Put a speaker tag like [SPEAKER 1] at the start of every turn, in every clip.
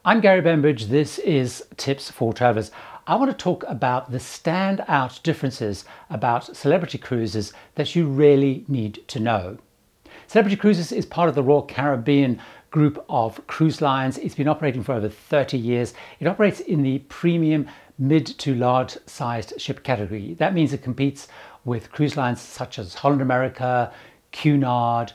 [SPEAKER 1] I'm Gary Bembridge. This is Tips for Travellers. I want to talk about the standout differences about celebrity cruises that you really need to know. Celebrity Cruises is part of the Royal Caribbean group of cruise lines. It's been operating for over 30 years. It operates in the premium mid to large sized ship category. That means it competes with cruise lines such as Holland America, Cunard,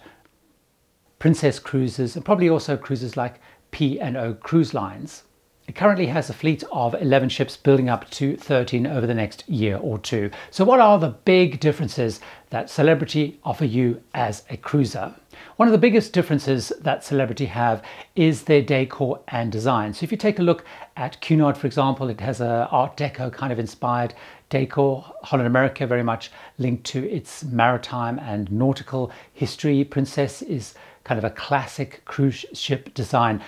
[SPEAKER 1] Princess Cruises, and probably also cruises like P&O Cruise Lines. It currently has a fleet of 11 ships, building up to 13 over the next year or two. So what are the big differences that Celebrity offer you as a cruiser? One of the biggest differences that Celebrity have is their decor and design. So if you take a look at Cunard, for example, it has a Art Deco kind of inspired decor. Holland America very much linked to its maritime and nautical history. Princess is kind of a classic cruise ship design.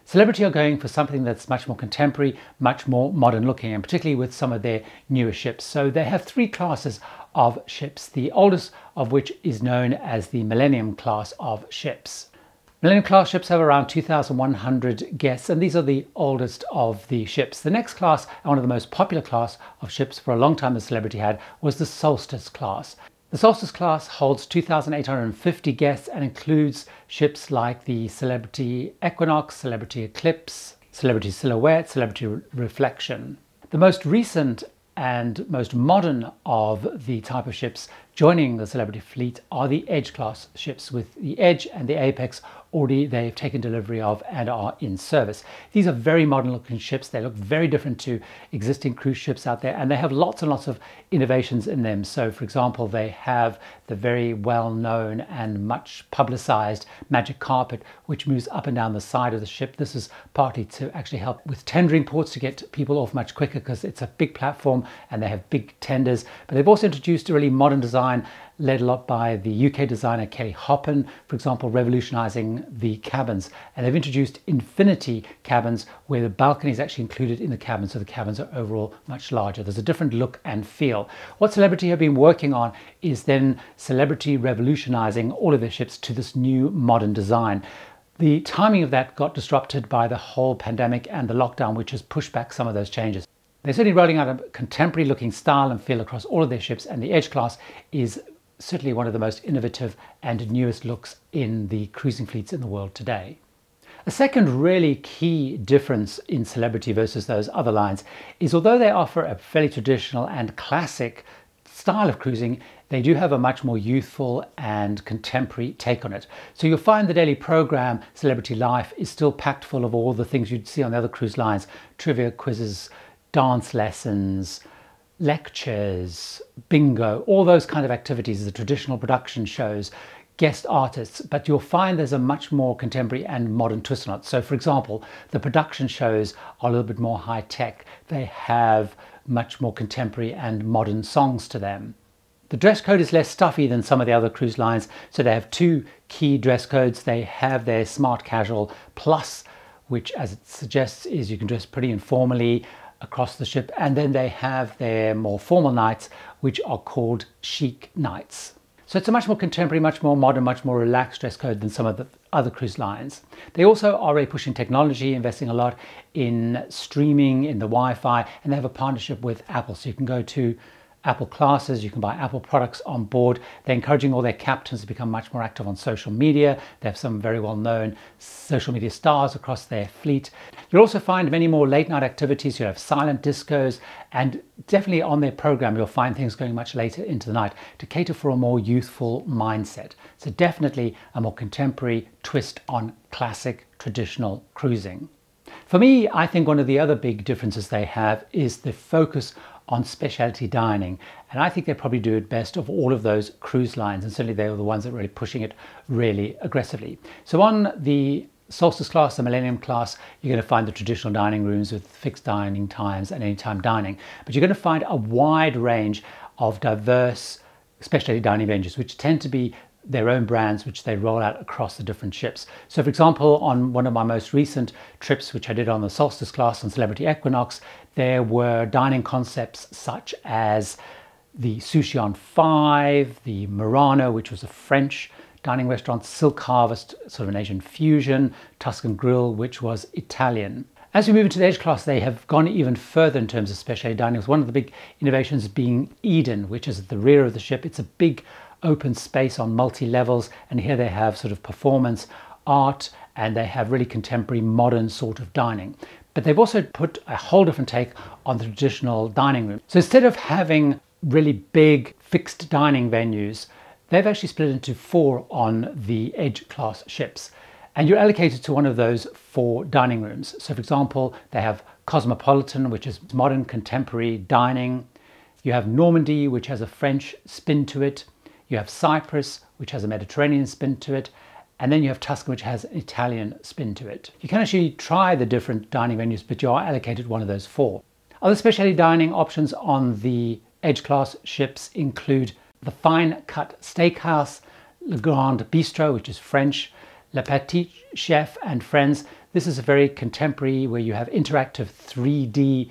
[SPEAKER 1] Celebrity are going for something that's much more contemporary, much more modern looking, and particularly with some of their newer ships. So they have three classes of ships, the oldest of which is known as the Millennium class of ships. Millennium class ships have around 2,100 guests, and these are the oldest of the ships. The next class, and one of the most popular class of ships for a long time the Celebrity had, was the Solstice class. The Solstice class holds 2,850 guests and includes ships like the Celebrity Equinox, Celebrity Eclipse, Celebrity Silhouette, Celebrity Reflection. The most recent and most modern of the type of ships joining the Celebrity fleet are the Edge class ships, with the Edge and the Apex already they've taken delivery of and are in service. These are very modern looking ships. They look very different to existing cruise ships out there, and they have lots and lots of innovations in them. So for example, they have the very well known and much publicized magic carpet, which moves up and down the side of the ship. This is partly to actually help with tendering ports to get people off much quicker, because it's a big platform and they have big tenders. But they've also introduced a really modern design led a lot by the UK designer Kelly Hoppen, for example, revolutionizing the cabins. And they've introduced infinity cabins where the balcony is actually included in the cabin, so the cabins are overall much larger. There's a different look and feel. What Celebrity have been working on is then Celebrity revolutionizing all of their ships to this new modern design. The timing of that got disrupted by the whole pandemic and the lockdown, which has pushed back some of those changes. They're certainly rolling out a contemporary looking style and feel across all of their ships, and the Edge class is certainly one of the most innovative and newest looks in the cruising fleets in the world today. A second really key difference in Celebrity versus those other lines is, although they offer a fairly traditional and classic style of cruising, they do have a much more youthful and contemporary take on it. So you'll find the daily program, Celebrity Life, is still packed full of all the things you'd see on the other cruise lines: trivia quizzes, dance lessons, lectures, bingo, all those kind of activities, the traditional production shows, guest artists. But you'll find there's a much more contemporary and modern twist on it. So for example, the production shows are a little bit more high tech. They have much more contemporary and modern songs to them. The dress code is less stuffy than some of the other cruise lines. So they have two key dress codes. They have their Smart Casual Plus, which, as it suggests, is you can dress pretty informally across the ship, and then they have their more formal nights, which are called Chic Nights. So it's a much more contemporary, much more modern, much more relaxed dress code than some of the other cruise lines. They also are really pushing technology, investing a lot in streaming, in the Wi-Fi, and they have a partnership with Apple. So you can go to Apple classes, you can buy Apple products on board. They're encouraging all their captains to become much more active on social media. They have some very well-known social media stars across their fleet. You'll also find many more late-night activities. You'll have silent discos, and definitely on their program you'll find things going much later into the night to cater for a more youthful mindset. So definitely a more contemporary twist on classic traditional cruising. For me, I think one of the other big differences they have is the focus on specialty dining, and I think they probably do it best of all of those cruise lines, and certainly they are the ones that are really pushing it really aggressively. So on the Solstice class, the Millennium class, you're going to find the traditional dining rooms with fixed dining times and anytime dining, but you're going to find a wide range of diverse specialty dining ranges, which tend to be their own brands, which they roll out across the different ships. So for example, on one of my most recent trips, which I did on the Solstice class on Celebrity Equinox, there were dining concepts such as the Sushi on 5, the Murano, which was a French dining restaurant, Silk Harvest, sort of an Asian fusion, Tuscan Grill, which was Italian. As we move into the Edge class, they have gone even further in terms of specialty dining. One of the big innovations being Eden, which is at the rear of the ship. It's a big open space on multi-levels, and here they have sort of performance, art, and they have really contemporary modern sort of dining. But they've also put a whole different take on the traditional dining room. So instead of having really big fixed dining venues, they've actually split into 4 on the Edge class ships. And you're allocated to one of those 4 dining rooms. So for example, they have Cosmopolitan, which is modern contemporary dining. You have Normandy, which has a French spin to it. You have Cyprus, which has a Mediterranean spin to it. And then you have Tuscan, which has an Italian spin to it. You can actually try the different dining venues, but you are allocated one of those 4. Other specialty dining options on the Edge class ships include the Fine Cut Steakhouse, Le Grand Bistro, which is French, Le Petit Chef and Friends. This is a very contemporary where you have interactive 3D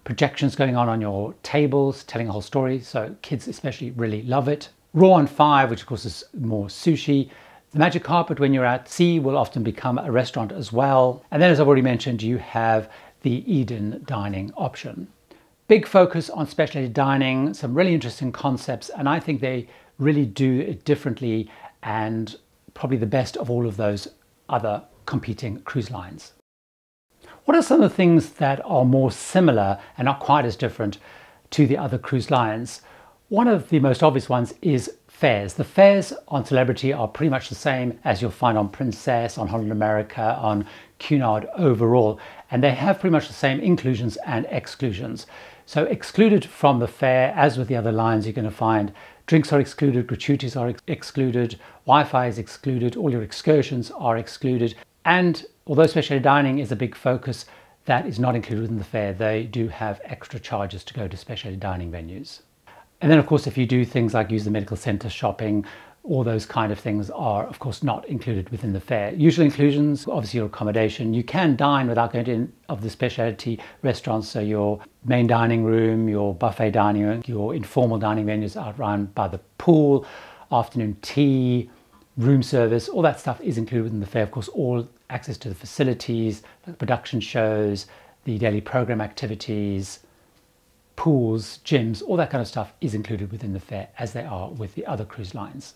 [SPEAKER 1] projections going on your tables, telling a whole story. So kids especially really love it. Raw and 5, which of course is more sushi. The Magic Carpet, when you're at sea, will often become a restaurant as well. And then, as I've already mentioned, you have the Eden dining option. Big focus on specialty dining, some really interesting concepts, and I think they really do it differently and probably the best of all of those other competing cruise lines. What are some of the things that are more similar and not quite as different to the other cruise lines? One of the most obvious ones is fares. The fares on Celebrity are pretty much the same as you'll find on Princess, on Holland America, on Cunard overall, and they have pretty much the same inclusions and exclusions. So excluded from the fare, as with the other lines, you're going to find drinks are excluded, gratuities are excluded, Wi-Fi is excluded, all your excursions are excluded. And although specialty dining is a big focus, that is not included in the fare. They do have extra charges to go to specialty dining venues. And then of course, if you do things like use the medical center, shopping, all those kind of things are of course not included within the fare. Usual inclusions, obviously your accommodation. You can dine without going to any of the specialty restaurants, so your main dining room, your buffet dining room, your informal dining venues out around by the pool, afternoon tea, room service, all that stuff is included within the fare. Of course, all access to the facilities, the production shows, the daily program activities, pools, gyms, all that kind of stuff is included within the fare, as they are with the other cruise lines.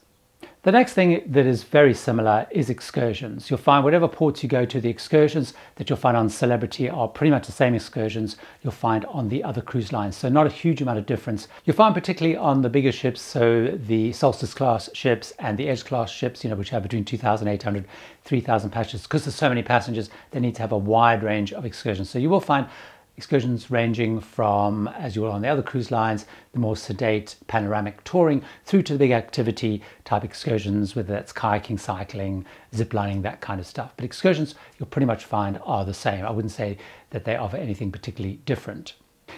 [SPEAKER 1] The next thing that is very similar is excursions. You'll find whatever ports you go to, the excursions that you'll find on Celebrity are pretty much the same excursions you'll find on the other cruise lines. So not a huge amount of difference. You'll find particularly on the bigger ships, so the Solstice class ships and the Edge class ships, which have between 2,800, 3,000 passengers. Because there's so many passengers, they need to have a wide range of excursions. So you will find excursions ranging from, as you will on the other cruise lines, the more sedate panoramic touring through to the big activity type excursions, whether that's kayaking, cycling, ziplining, that kind of stuff. But excursions you'll pretty much find are the same. I wouldn't say that they offer anything particularly different.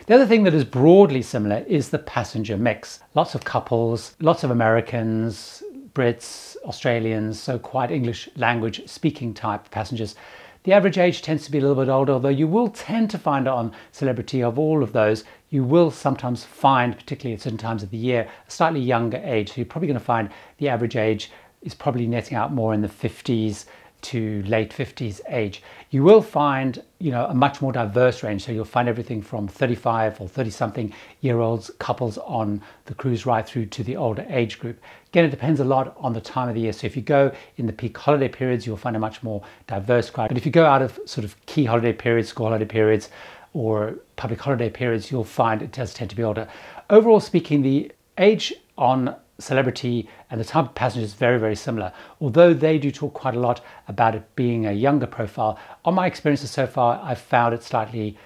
[SPEAKER 1] The other thing that is broadly similar is the passenger mix. Lots of couples, lots of Americans, Brits, Australians, so quite English language speaking type passengers. The average age tends to be a little bit older, although you will tend to find on Celebrity of all of those, you will sometimes find, particularly at certain times of the year, a slightly younger age. So you're probably going to find the average age is probably netting out more in the 50s to late 50s age. You will find, a much more diverse range. So you'll find everything from 35 or 30-something year olds, couples on the cruise right through to the older age group. Again, it depends a lot on the time of the year. So if you go in the peak holiday periods, you'll find a much more diverse crowd. But if you go out of sort of key holiday periods, school holiday periods, or public holiday periods, you'll find it does tend to be older. Overall speaking, the age on Celebrity and the type of passenger is very, very similar, although they do talk quite a lot about it being a younger profile. On my experiences so far, I've found it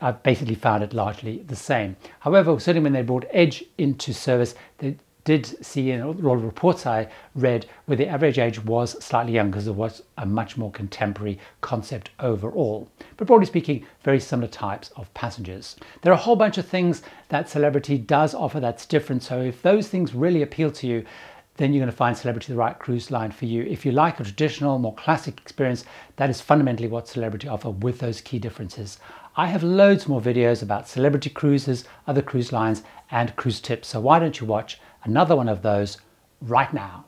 [SPEAKER 1] I've basically found it largely the same. However, certainly when they brought Edge into service, they did see in a lot of reports I read where the average age was slightly younger because it was a much more contemporary concept overall. But broadly speaking, very similar types of passengers. There are a whole bunch of things that Celebrity does offer that's different. So if those things really appeal to you, then you're going to find Celebrity the right cruise line for you. If you like a traditional, more classic experience, that is fundamentally what Celebrity offer with those key differences. I have loads more videos about Celebrity cruises, other cruise lines, and cruise tips. So why don't you watch another one of those right now?